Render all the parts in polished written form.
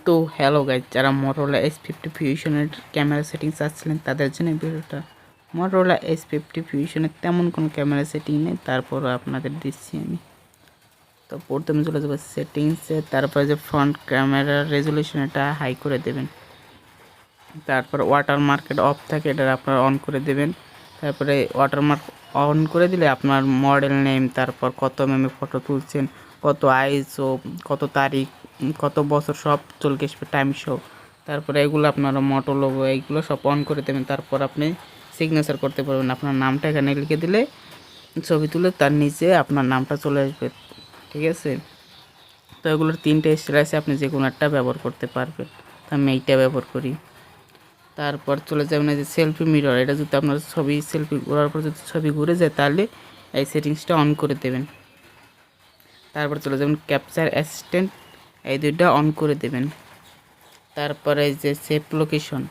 তো hello guys, যারা Motorola S50 ফিউশনের camera setting চাচ্ছিলেন তাদের জন্য ভিডিওটা। Motorola S50 ফিউশনের তেমন কোনো ক্যামেরা সেটিং নেই, তারপরও আপনাদের দিচ্ছি আমি। তো প্রথমে চলে যাবো সেটিংসে, তারপরে যে ফ্রন্ট ক্যামেরার রেজুলেশন এটা হাই করে দেবেন। তারপর ওয়াটারমার্কেট অফ থাকে, এটা আপনারা অন করে দেবেন। তারপরে ওয়াটারমার্ক অন করে দিলে আপনার মডেল নেম, তারপর কত এমএম ফটো তুলছেন, কত আইএসও, কত তারিখ, কত বছর সব চলে আসবে, টাইম শো। তারপরে এগুলো আপনারা মোটো লোগো এইগুলো সব অন করে দেবেন। তারপর আপনি সিগনেচার করতে পারবেন। আপনার নামটা এখানে লিখে দিলে ছবি তুলে তার নিচে আপনার নামটা চলে আসবে, ঠিক আছে। তো এগুলোর 3টে স্টাইল আছে, আপনি যে কোনো একটা ব্যবহার করতে পারবেন। তো আমি এইটা ব্যবহার করি। তারপর চলে যাবেন এই যে সেলফি মিরর, এটা যদি আপনার ছবি সেলফি ঘোরার পর যদি ছবি ঘুরে যায় তাহলে এই সেটিংসটা অন করে দেবেন। তারপর চলে যাবেন ক্যাপচার অ্যাসিস্ট্যান্ট, এই দুইটা অন করে দেবেন। তারপরে এই যে সেভ লোকেশন,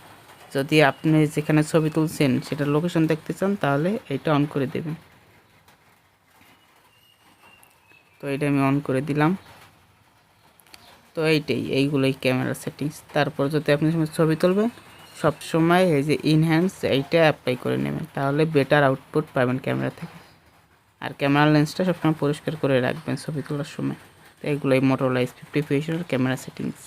যদি আপনি যেখানে ছবি তুলছেন সেটা লোকেশন দেখতে চান তাহলে এইটা অন করে দেবেন। তো এটা আমি অন করে দিলাম। তো এইগুলোই ক্যামেরা সেটিংস। তারপর যদি আপনি ছবি তুলবেন সব সময় এই যে ইনহ্যান্স এইটা অ্যাপ্লাই করে নেবেন, তাহলে বেটার আউটপুট পাবেন ক্যামেরা থেকে। আর ক্যামেরা লেন্সটা সবসময় পরিষ্কার করে রাখবেন ছবি তোলার সময়। তো এইগুলোই Motorola S50 ফিউশনের ক্যামেরা সেটিংস।